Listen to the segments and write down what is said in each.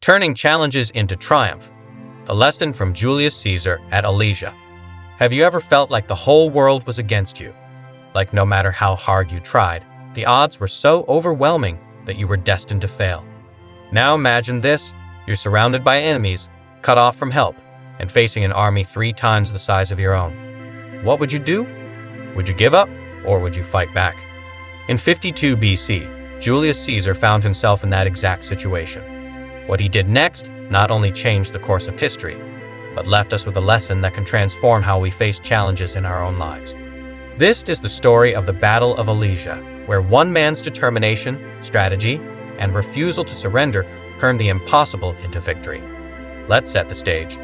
Turning challenges into triumph. A lesson from Julius Caesar at Alesia. Have you ever felt like the whole world was against you? Like no matter how hard you tried, the odds were so overwhelming that you were destined to fail. Now imagine this: you're surrounded by enemies, cut off from help, and facing an army 3 times the size of your own. What would you do? Would you give up, or would you fight back? In 52 BC, Julius Caesar found himself in that exact situation. What he did next not only changed the course of history, but left us with a lesson that can transform how we face challenges in our own lives. This is the story of the Battle of Alesia, where one man's determination, strategy, and refusal to surrender turned the impossible into victory. Let's set the stage.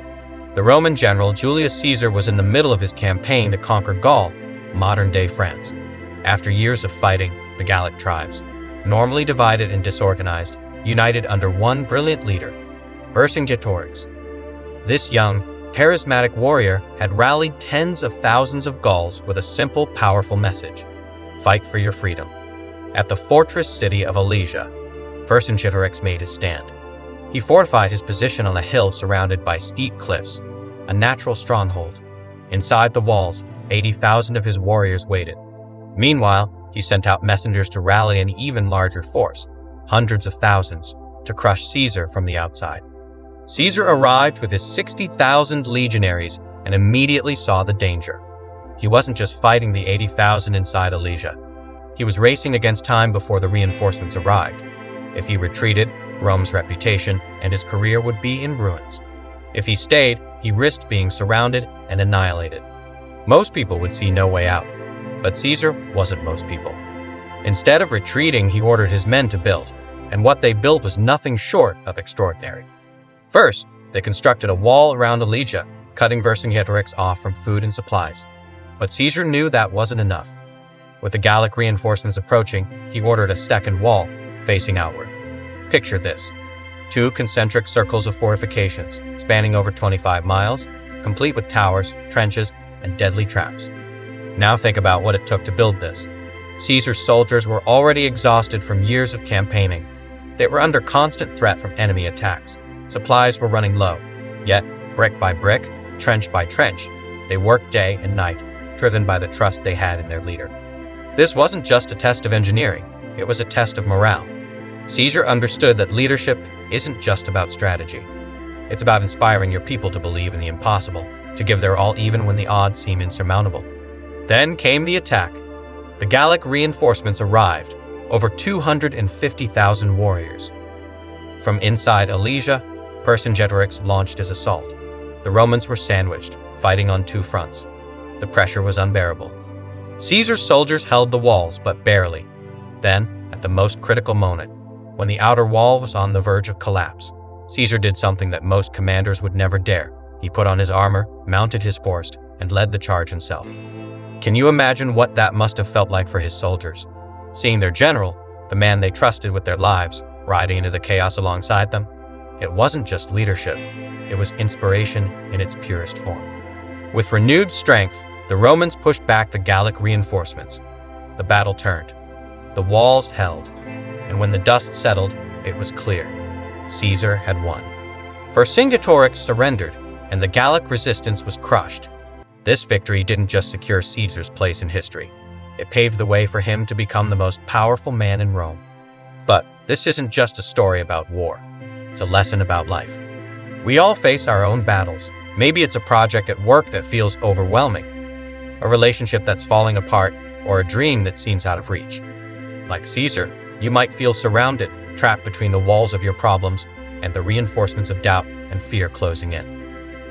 The Roman general Julius Caesar was in the middle of his campaign to conquer Gaul, modern-day France. After years of fighting, the Gallic tribes, normally divided and disorganized, united under one brilliant leader, Vercingetorix. This young, charismatic warrior had rallied tens of thousands of Gauls with a simple, powerful message: fight for your freedom. At the fortress city of Alesia, Vercingetorix made his stand. He fortified his position on a hill surrounded by steep cliffs, a natural stronghold. Inside the walls, 80,000 of his warriors waited. Meanwhile, he sent out messengers to rally an even larger force, hundreds of thousands, to crush Caesar from the outside. Caesar arrived with his 60,000 legionaries and immediately saw the danger. He wasn't just fighting the 80,000 inside Alesia. He was racing against time before the reinforcements arrived. If he retreated, Rome's reputation and his career would be in ruins. If he stayed, he risked being surrounded and annihilated. Most people would see no way out, but Caesar wasn't most people. Instead of retreating, he ordered his men to build, and what they built was nothing short of extraordinary. First, they constructed a wall around Alesia, cutting Vercingetorix off from food and supplies. But Caesar knew that wasn't enough. With the Gallic reinforcements approaching, he ordered a second wall, facing outward. Picture this: 2 concentric circles of fortifications, spanning over 25 miles, complete with towers, trenches, and deadly traps. Now think about what it took to build this. Caesar's soldiers were already exhausted from years of campaigning. They were under constant threat from enemy attacks. Supplies were running low. Yet, brick by brick, trench by trench, they worked day and night, driven by the trust they had in their leader. This wasn't just a test of engineering, it was a test of morale. Caesar understood that leadership isn't just about strategy. It's about inspiring your people to believe in the impossible, to give their all even when the odds seem insurmountable. Then came the attack. The Gallic reinforcements arrived, over 250,000 warriors. From inside Alesia, Vercingetorix launched his assault. The Romans were sandwiched, fighting on 2 fronts. The pressure was unbearable. Caesar's soldiers held the walls, but barely. Then, at the most critical moment, when the outer wall was on the verge of collapse, Caesar did something that most commanders would never dare. He put on his armor, mounted his horse, and led the charge himself. Can you imagine what that must have felt like for his soldiers? Seeing their general, the man they trusted with their lives, riding into the chaos alongside them? It wasn't just leadership, it was inspiration in its purest form. With renewed strength, the Romans pushed back the Gallic reinforcements. The battle turned. The walls held, and when the dust settled, it was clear: Caesar had won. Vercingetorix surrendered, and the Gallic resistance was crushed. This victory didn't just secure Caesar's place in history. It paved the way for him to become the most powerful man in Rome. But this isn't just a story about war. It's a lesson about life. We all face our own battles. Maybe it's a project at work that feels overwhelming, a relationship that's falling apart, or a dream that seems out of reach. Like Caesar, you might feel surrounded, trapped between the walls of your problems and the reinforcements of doubt and fear closing in.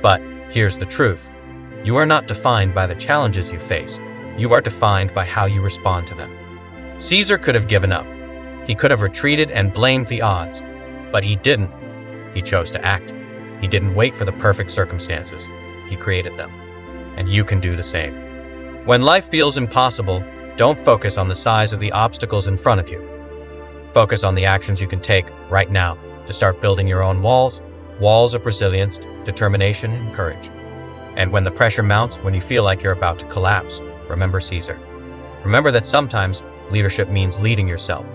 But here's the truth. You are not defined by the challenges you face. You are defined by how you respond to them. Caesar could have given up. He could have retreated and blamed the odds. But he didn't. He chose to act. He didn't wait for the perfect circumstances. He created them. And you can do the same. When life feels impossible, don't focus on the size of the obstacles in front of you. Focus on the actions you can take right now to start building your own walls of resilience, determination, and courage. And when the pressure mounts, when you feel like you're about to collapse, remember Caesar. Remember that sometimes leadership means leading yourself.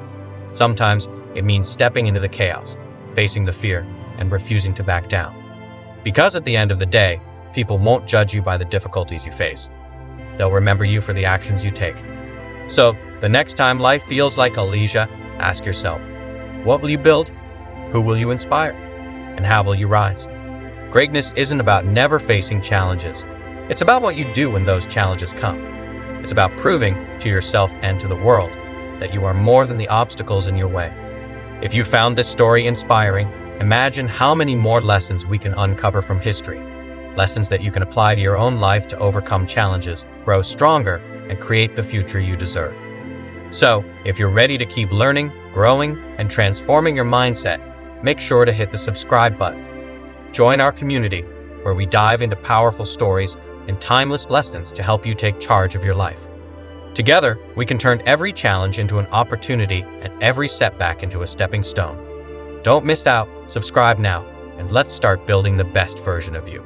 Sometimes it means stepping into the chaos, facing the fear, and refusing to back down. Because at the end of the day, people won't judge you by the difficulties you face. They'll remember you for the actions you take. So, the next time life feels like Alesia, ask yourself, what will you build? Who will you inspire? And how will you rise? Greatness isn't about never facing challenges. It's about what you do when those challenges come. It's about proving to yourself and to the world that you are more than the obstacles in your way. If you found this story inspiring, imagine how many more lessons we can uncover from history. Lessons that you can apply to your own life to overcome challenges, grow stronger, and create the future you deserve. So, if you're ready to keep learning, growing, and transforming your mindset, make sure to hit the subscribe button. Join our community, where we dive into powerful stories and timeless lessons to help you take charge of your life. Together, we can turn every challenge into an opportunity and every setback into a stepping stone. Don't miss out, subscribe now, and let's start building the best version of you.